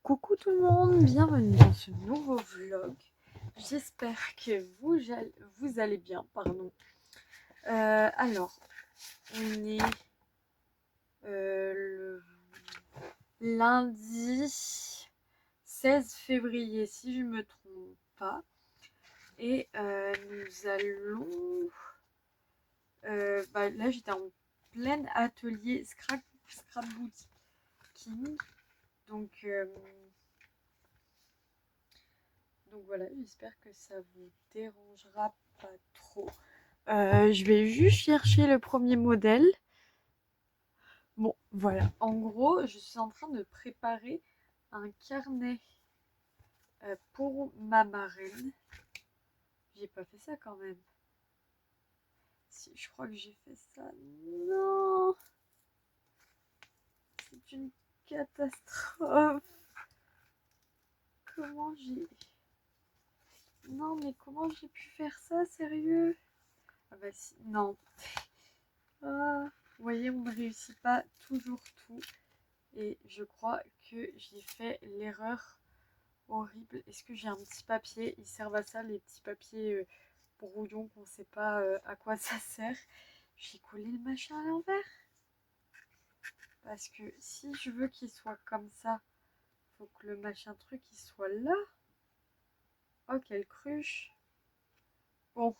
Coucou tout le monde, bienvenue dans ce nouveau vlog. J'espère que vous allez bien, pardon. Alors, on est le lundi 16 février, si je ne me trompe pas. Et nous allons... là, j'étais en plein atelier scrapbooking. Donc... Donc voilà, j'espère que ça vous dérangera pas trop. Je vais juste chercher le premier modèle. Bon, voilà. En gros, je suis en train de préparer un carnet pour ma marraine. J'ai pas fait ça quand même. Si, je crois que j'ai fait ça. Non, c'est une catastrophe. Comment j'ai... Non, mais comment j'ai pu faire ça, sérieux? Ah bah si, non. Ah, vous voyez, on ne réussit pas toujours tout. Et je crois que j'ai fait l'erreur horrible. Est-ce que j'ai un petit papier? Ils servent à ça, les petits papiers brouillons qu'on ne sait pas à quoi ça sert. J'ai collé le machin à l'envers. Parce que si je veux qu'il soit comme ça, faut que le machin truc il soit là. Oh, quelle cruche. Bon,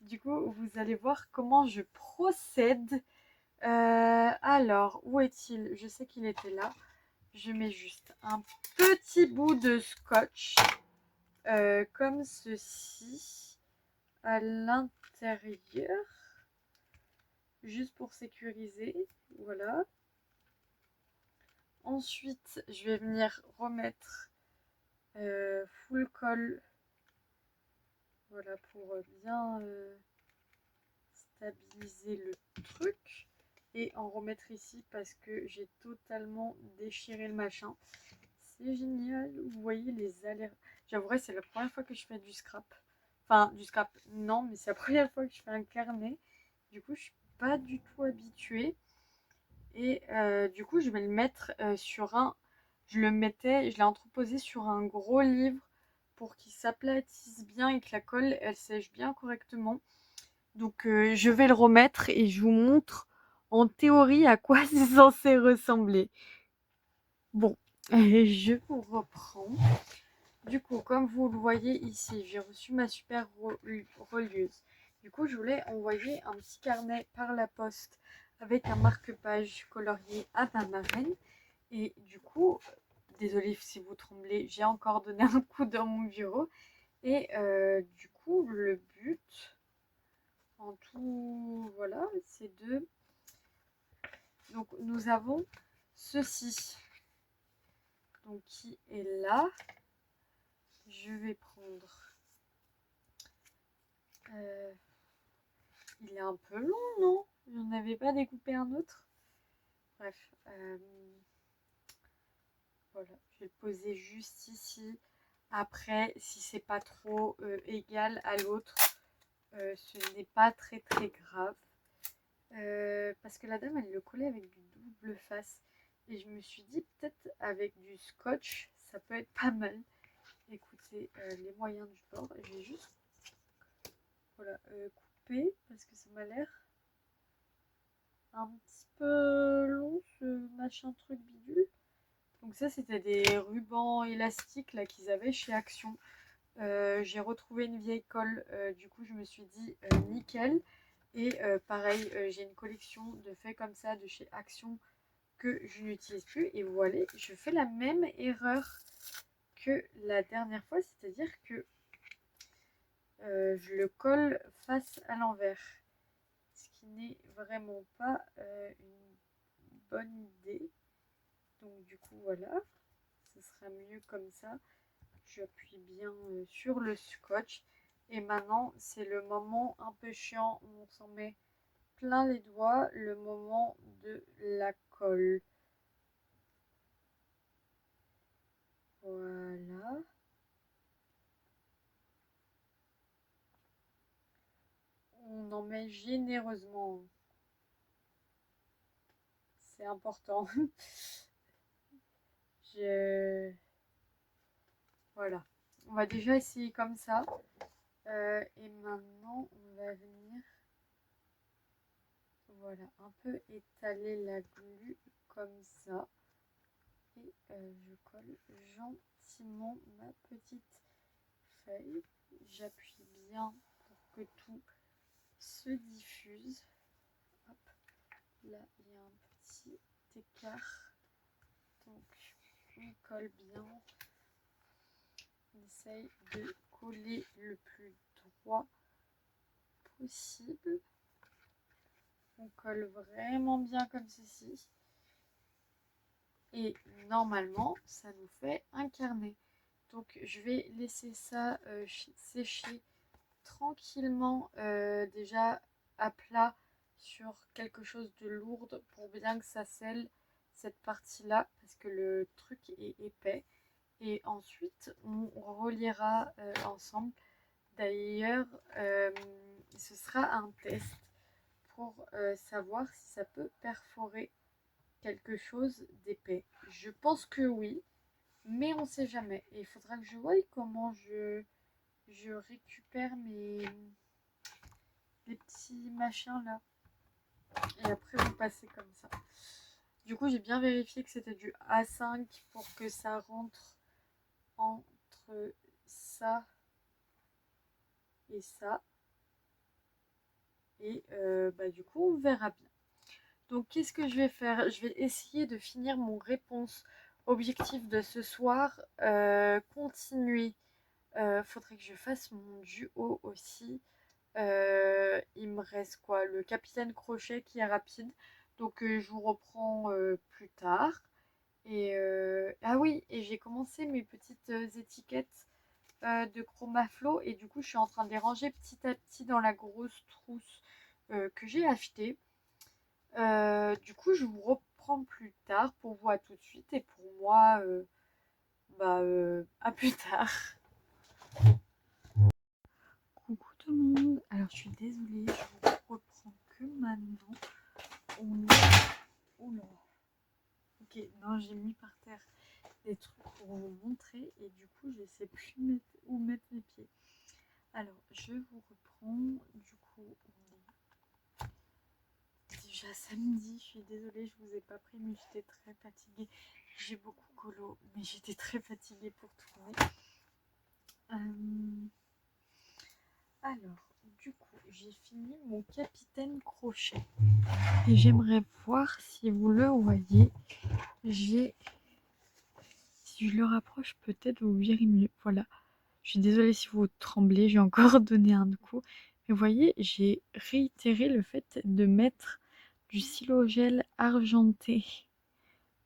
du coup, vous allez voir comment je procède. Alors, où est-il? Je sais qu'il était là. Je mets juste un petit bout de scotch comme ceci à l'intérieur, juste pour sécuriser. Voilà. Ensuite, je vais venir remettre full colle. Voilà, pour bien stabiliser le truc. Et en remettre ici parce que j'ai totalement déchiré le machin. C'est génial. Vous voyez les allers. J'avouerai, c'est la première fois que je fais du scrap. Enfin, du scrap, non, mais c'est la première fois que je fais un carnet. Du coup, je suis pas du tout habituée. Et du coup, je vais le mettre sur un... Je l'ai entreposé sur un gros livre pour qu'il s'aplatisse bien et que la colle, elle sèche bien correctement. Donc, je vais le remettre et je vous montre en théorie à quoi c'est censé ressembler. Bon, je vous reprends. Du coup, comme vous le voyez ici, j'ai reçu ma super relieuse. Du coup, je voulais envoyer un petit carnet par la poste avec un marque-page colorié à ma marraine. Et du coup, désolée si vous tremblez, j'ai encore donné un coup dans mon bureau. Et du coup, le but, en tout, voilà, c'est de... Donc, nous avons ceci, donc qui est là. Je vais prendre... il est un peu long, non? J'en avais pas découpé un autre. Bref. Voilà. Je vais le poser juste ici. Après, si c'est pas trop égal à l'autre, ce n'est pas très très grave. Parce que la dame, elle le collait avec du double face. Et je me suis dit, peut-être avec du scotch, ça peut être pas mal. Écoutez, les moyens du bord. Je vais juste voilà, couper parce que ça m'a l'air un petit peu long ce machin truc bidule. Donc ça c'était des rubans élastiques là qu'ils avaient chez Action. J'ai retrouvé une vieille colle, du coup je me suis dit nickel. Et pareil, j'ai une collection de faits comme ça de chez Action que je n'utilise plus. Et voilà, je fais la même erreur que la dernière fois, c'est-à-dire que je le colle face à l'envers. Ce qui n'est vraiment pas une bonne idée. Donc du coup voilà, ce sera mieux comme ça. J'appuie bien sur le scotch. Et maintenant c'est le moment un peu chiant où on s'en met plein les doigts, le moment de la colle. Voilà. On en met généreusement. C'est important. Je... Voilà. On va déjà essayer comme ça. Et maintenant, on va venir, voilà, un peu étaler la glu comme ça. Et je colle gentiment ma petite feuille. J'appuie bien pour que tout se diffuse. Hop. Là, il y a un petit écart. Donc, on colle bien. On essaye de coller le plus droit possible. On colle vraiment bien comme ceci. Et normalement, ça nous fait un carnet. Donc, je vais laisser ça sécher tranquillement déjà à plat sur quelque chose de lourd pour bien que ça scelle cette partie-là parce que le truc est épais. Et ensuite, on reliera ensemble. D'ailleurs, ce sera un test pour savoir si ça peut perforer quelque chose d'épais. Je pense que oui, mais on sait jamais. Et il faudra que je voie comment je récupère les petits machins là. Et après, vous passez comme ça. Du coup, j'ai bien vérifié que c'était du A5 pour que ça rentre entre ça et ça. Et du coup, on verra bien. Donc, qu'est-ce que je vais faire? Je vais essayer de finir mon réponse objectif de ce soir. Continuer. Faudrait que je fasse mon duo aussi. Il me reste quoi? Le capitaine crochet qui est rapide. Donc, je vous reprends plus tard. Et ah oui, et j'ai commencé mes petites étiquettes de Chromaflo. Et du coup, je suis en train de les ranger petit à petit dans la grosse trousse que j'ai achetée. Du coup, je vous reprends plus tard. Pour vous, à tout de suite. Et pour moi, à plus tard. Coucou tout le monde. Alors, je suis désolée, je vous reprends que maintenant. On est... Oula. Ok, non, j'ai mis par terre des trucs pour vous montrer. Et du coup, je sais plus où mettre mes pieds. Alors, je vous reprends. Du coup, on est déjà samedi. Je suis désolée, je vous ai pas pris, mais j'étais très fatiguée. J'ai beaucoup colo, mais j'étais très fatiguée pour tourner. Alors, du coup, j'ai fini mon capitaine crochet. Et j'aimerais voir si vous le voyez. Si je le rapproche, peut-être vous verrez mieux. Voilà. Je suis désolée si vous tremblez, j'ai encore donné un coup. Mais vous voyez, j'ai réitéré le fait de mettre du silogel argenté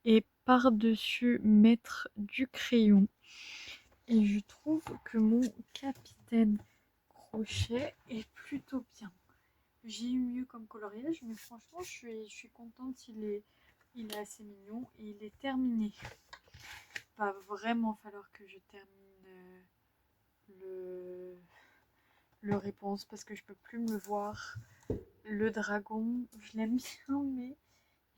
et par-dessus mettre du crayon. Et je trouve que mon capitaine crochet est plutôt bien. J'ai eu mieux comme coloriage, mais franchement, je suis contente. Il est assez mignon et il est terminé. Va vraiment falloir que je termine le réponse parce que je peux plus me voir. Le dragon, je l'aime bien, mais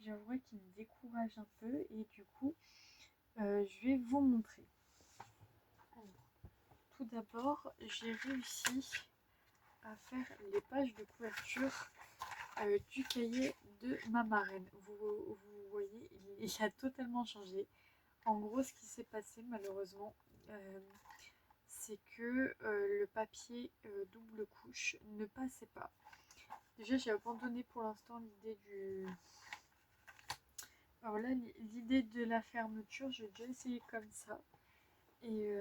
j'avoue qu'il me décourage un peu. Et du coup, je vais vous montrer. Alors, tout d'abord, j'ai réussi à faire les pages de couverture du cahier de ma marraine. Vous voyez, il a totalement changé. En gros, ce qui s'est passé malheureusement, c'est que le papier double couche ne passait pas. Déjà, j'ai abandonné pour l'instant l'idée du... Alors là, l'idée de la fermeture, j'ai déjà essayé comme ça. Et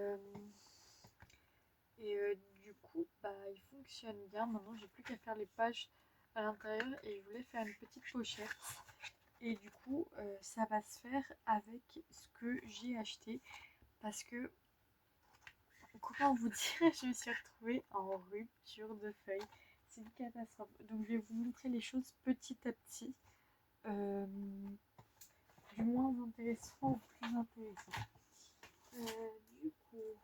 du coup, il fonctionne bien. Maintenant, j'ai plus qu'à faire les pages à l'intérieur et je voulais faire une petite pochette. Et du coup, ça va se faire avec ce que j'ai acheté parce que, comment vous dire, je me suis retrouvée en rupture de feuilles. C'est une catastrophe. Donc, je vais vous montrer les choses petit à petit. Du moins intéressant au plus intéressant. Du coup,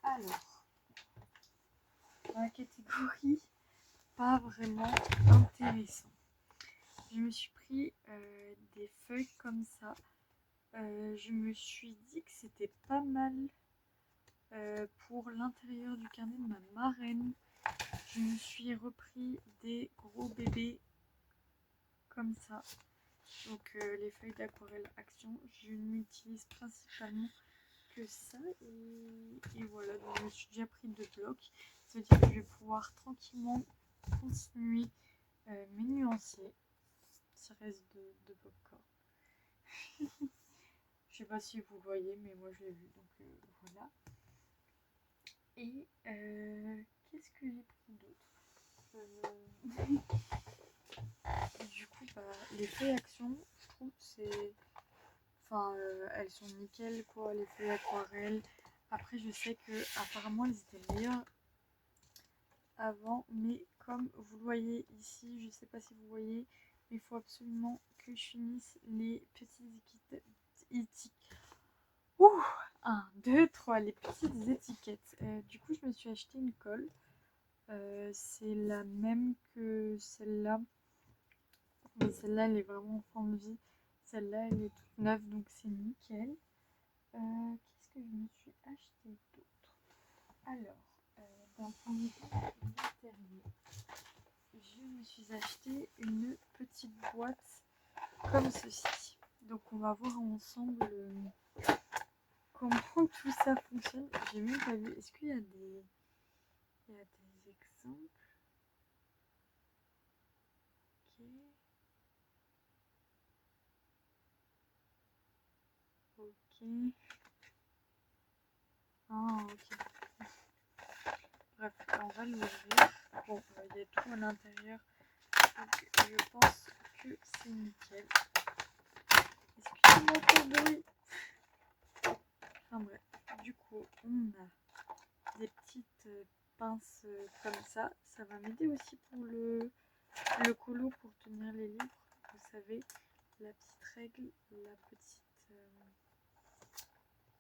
alors, dans la catégorie pas vraiment intéressant, je me suis pris des feuilles comme ça je me suis dit que c'était pas mal pour l'intérieur du carnet de ma marraine. Je me suis repris des gros bébés comme ça. Donc les feuilles d'aquarelle Action, je n'utilise principalement que ça. Et voilà, donc je me suis déjà pris 2 blocs. Ça veut dire que je vais pouvoir tranquillement continuer mes nuanciers. Ça reste de popcorn. Je sais pas si vous le voyez, mais moi je l'ai vu, donc voilà. Et qu'est-ce que j'ai pris d'autre Du coup, bah, les feuilles Action, je trouve que c'est... Enfin, elles sont nickel, quoi, les feuilles aquarelles. Après, je sais que apparemment elles étaient meilleures avant, mais comme vous le voyez ici, je sais pas si vous voyez, mais il faut absolument que je finisse les petites étiquettes. Ouh, 1, 2, 3, les petites étiquettes. Du coup, je me suis acheté une colle. C'est la même que celle-là. Mais celle-là, elle est vraiment en fin de vie. Celle-là, elle est toute neuve, donc c'est nickel. Qu'est-ce que je me suis acheté d'autre? Alors, d'un premier temps, matériel. Je me suis acheté une petite boîte comme ceci. Donc on va voir ensemble comment tout ça fonctionne. J'ai même pas vu. Est-ce qu'il y a des exemples? Ok. Ah, ok. Bref, on va l'ouvrir. Bon, il y a tout à l'intérieur. Donc je pense que c'est nickel. Excusez-moi pour le bruit. Enfin bref, du coup, on a des petites pinces comme ça. Ça va m'aider aussi pour le colo pour tenir les livres. Vous savez, la petite règle, la petite...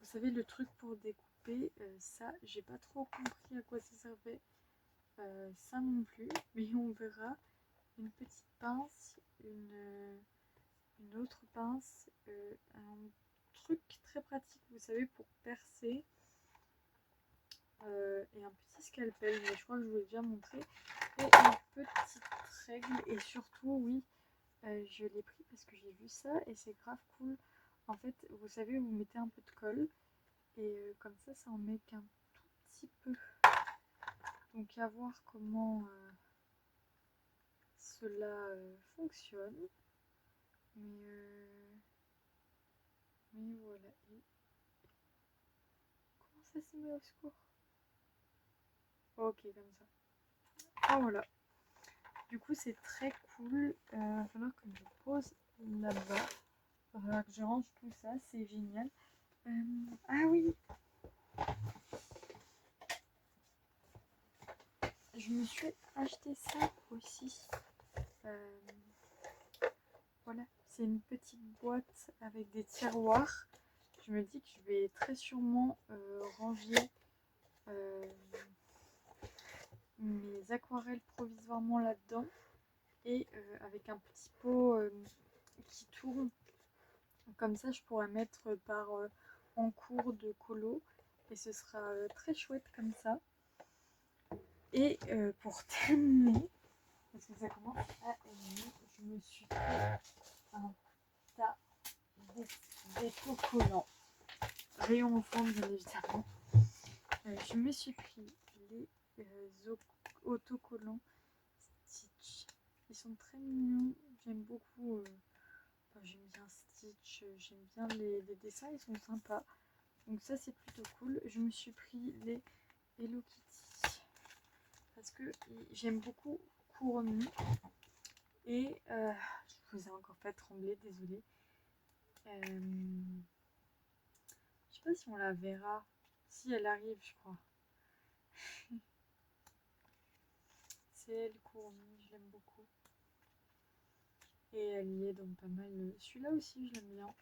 vous savez, le truc pour découper, ça, j'ai pas trop compris à quoi ça servait. Ça non plus, mais on verra. Une petite pince, une autre pince, un truc très pratique, vous savez, pour percer. Et un petit scalpel, mais je crois que je vous l'ai déjà montré. Et une petite règle, et surtout, oui, je l'ai pris parce que j'ai vu ça et c'est grave cool. En fait, vous savez, vous mettez un peu de colle et comme ça en met qu'un tout petit peu. Donc à voir comment cela fonctionne. Mais voilà. Et comment ça se met au secours? Ok, comme ça. Ah voilà. Du coup, c'est très cool. Il va falloir que je pose là-bas. Il va falloir que je range tout ça. C'est génial. Ah oui. Je me suis acheté ça aussi. Voilà. C'est une petite boîte avec des tiroirs. Je me dis que je vais très sûrement ranger mes aquarelles provisoirement là-dedans. Et avec un petit pot qui tourne. Comme ça, je pourrais mettre par en cours de colo. Et ce sera très chouette comme ça. Et pour terminer, parce que ça commence à aimer, je me suis fait un tas d'autocollants. Rayon enfant, bien évidemment. Je me suis pris les autocollants Stitch. Ils sont très mignons. J'aime beaucoup. J'aime bien Stitch. J'aime bien les dessins. Ils sont sympas. Donc ça, c'est plutôt cool. Je me suis pris les Hello Kitty. Parce que j'aime beaucoup Kuromi. Et je vous ai encore fait trembler, désolée. Je sais pas si on la verra. Si elle arrive, je crois. C'est elle, Kuromi, je l'aime beaucoup. Et elle y est dans pas mal. Celui-là aussi, je l'aime bien.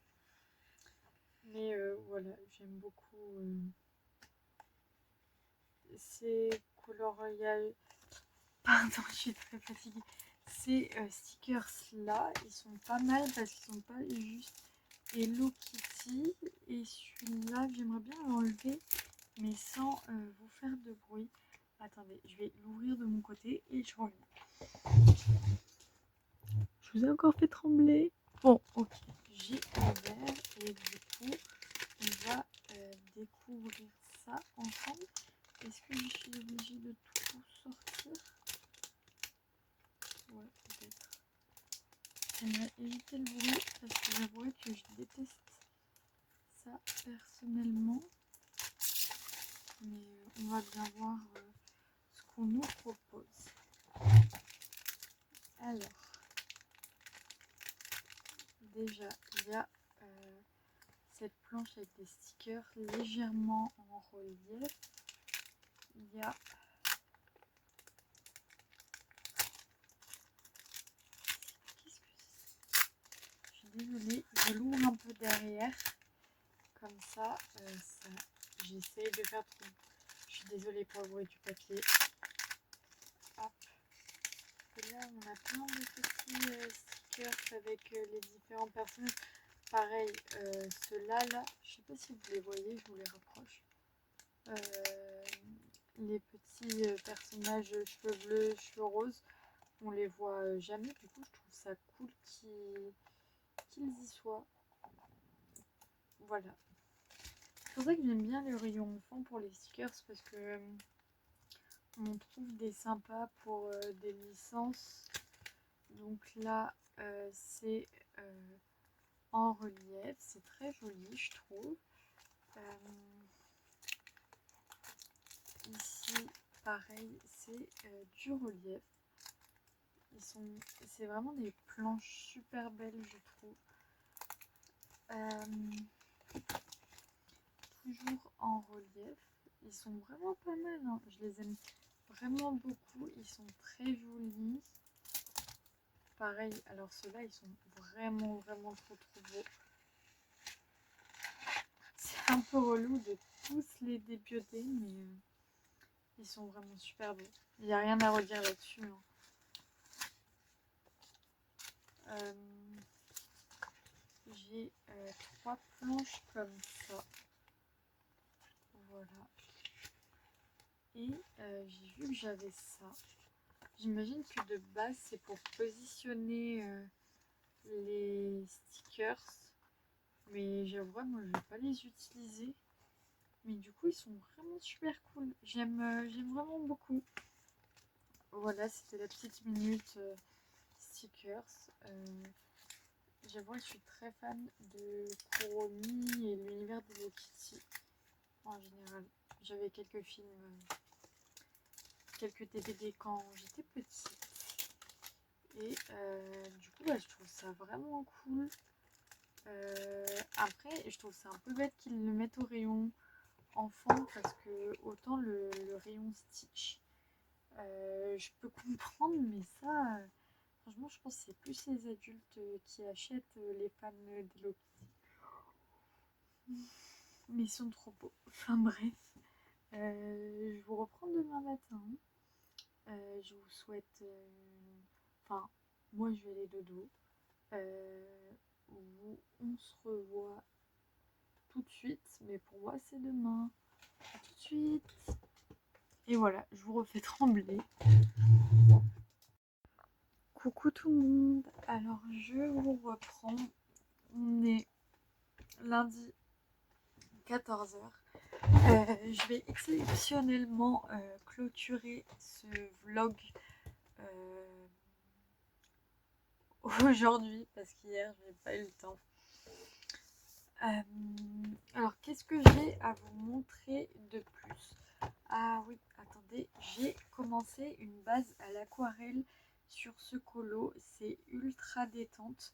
Mais voilà, j'aime beaucoup. Ces colorial. Pardon, je suis très fatiguée. Ces stickers là, ils sont pas mal parce qu'ils sont pas juste Hello Kitty. celui-ci et celui-là, j'aimerais bien l'enlever, mais sans vous faire de bruit. Attendez, je vais l'ouvrir de mon côté et je reviens. Je vous ai encore fait trembler. Bon, ok, j'ai ouvert et du coup, on va découvrir ça ensemble. Est-ce que je suis obligée de tout sortir? Ouais, peut-être. J'aimerais éviter le bruit parce que j'avoue que je déteste ça personnellement. Mais on va bien voir ce qu'on nous propose. Alors, déjà, il y a cette planche avec des stickers légèrement en relief. Il y a qu'est-ce que c'est? Je suis désolée, je l'ouvre un peu derrière. Comme ça, j'essaye de faire trop. Je suis désolée pour le bruit du papier. Hop. Et là, on a plein de petits stickers avec les différents personnages. Pareil, ceux-là, je sais pas si vous les voyez, je vous les rapproche. Les petits personnages cheveux bleus, cheveux roses, on les voit jamais. Du coup, je trouve ça cool qu'ils y soient. Voilà. C'est pour ça que j'aime bien les rayons enfants pour les stickers parce que on trouve des sympas pour des licences. Donc là, c'est en relief. C'est très joli, je trouve. Ici, pareil, c'est du relief. C'est vraiment des planches super belles, je trouve. Toujours en relief. Ils sont vraiment pas mal, hein. Je les aime vraiment beaucoup. Ils sont très jolis. Pareil, alors ceux-là, ils sont vraiment trop beaux. C'est un peu relou de tous les débioter, mais ils sont vraiment super beaux. Il n'y a rien à redire là-dessus, hein. J'ai 3 planches comme ça. Voilà. Et j'ai vu que j'avais ça. J'imagine que de base, c'est pour positionner les stickers. Mais j'avoue, moi, je ne vais pas les utiliser. Mais du coup, ils sont vraiment super cool. J'aime vraiment beaucoup. Voilà, c'était la petite minute stickers. J'avoue, je suis très fan de Kuromi et l'univers de Hello Kitty en général. J'avais quelques films, quelques DVD quand j'étais petite. Et du coup, je trouve ça vraiment cool. Après, je trouve ça un peu bête qu'ils le mettent au rayon enfant parce que autant le rayon Stitch, je peux comprendre, mais ça, franchement, je pense que c'est plus les adultes qui achètent les fans d'Hello Kitty. Mais ils sont trop beaux. Enfin bref, je vous reprends demain matin. Je vous souhaite... Enfin, moi je vais aller dodo. On se revoit tout de suite, mais pour moi c'est demain. A tout de suite. Et voilà, je vous refais trembler. Coucou tout le monde. Alors je vous reprends. On est lundi 14h. Je vais exceptionnellement clôturer ce vlog aujourd'hui parce qu'hier je n'ai pas eu le temps. Alors qu'est-ce que j'ai à vous montrer de plus? Ah oui, attendez, j'ai commencé une base à l'aquarelle sur ce colo, c'est ultra détente.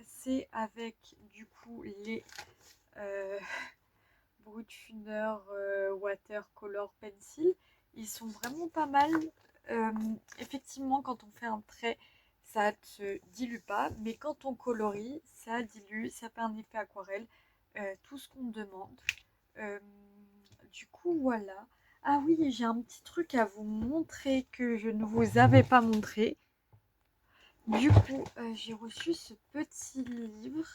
C'est avec du coup les Brutfuner Watercolor Pencil. Ils sont vraiment pas mal. Effectivement, quand on fait un trait, ça ne se dilue pas, mais quand on colorie, ça dilue, ça fait un effet aquarelle, tout ce qu'on demande. Du coup, voilà. Ah oui, j'ai un petit truc à vous montrer que je ne vous avais pas montré. Du coup, j'ai reçu ce petit livre.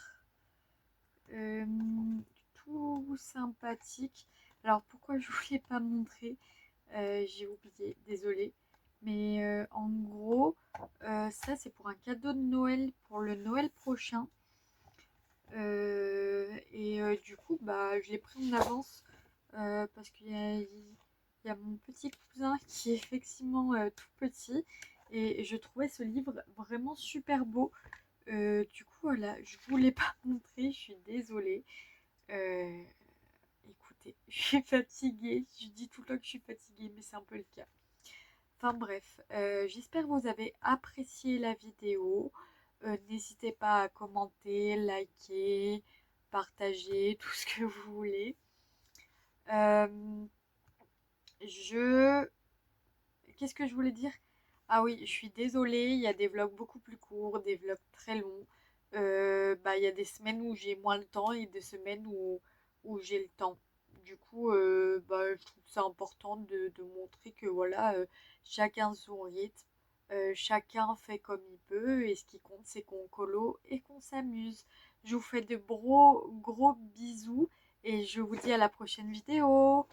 euh, tout sympathique. Alors pourquoi je voulais pas montrer? J'ai oublié, désolée. Mais en gros, ça c'est pour un cadeau de Noël pour le Noël prochain. Du coup, bah, je l'ai pris en avance parce qu'il y a mon petit cousin qui est effectivement tout petit et je trouvais ce livre vraiment super beau. Du coup, voilà, je voulais pas montrer, je suis désolée. Euh, Écoutez, je suis fatiguée. Je dis tout le temps que je suis fatiguée, mais c'est un peu le cas. Enfin bref, j'espère que vous avez apprécié la vidéo. N'hésitez pas à commenter, liker, partager, tout ce que vous voulez. Euh, je... Qu'est-ce que je voulais dire? Ah oui, je suis désolée, il y a des vlogs beaucoup plus courts, des vlogs très longs. Bah, il y a des semaines où j'ai moins le temps et des semaines où j'ai le temps. Du coup, bah, je trouve ça important de montrer que voilà, chacun son rythme, chacun fait comme il peut et ce qui compte, c'est qu'on colo et qu'on s'amuse. Je vous fais de gros bisous et je vous dis à la prochaine vidéo.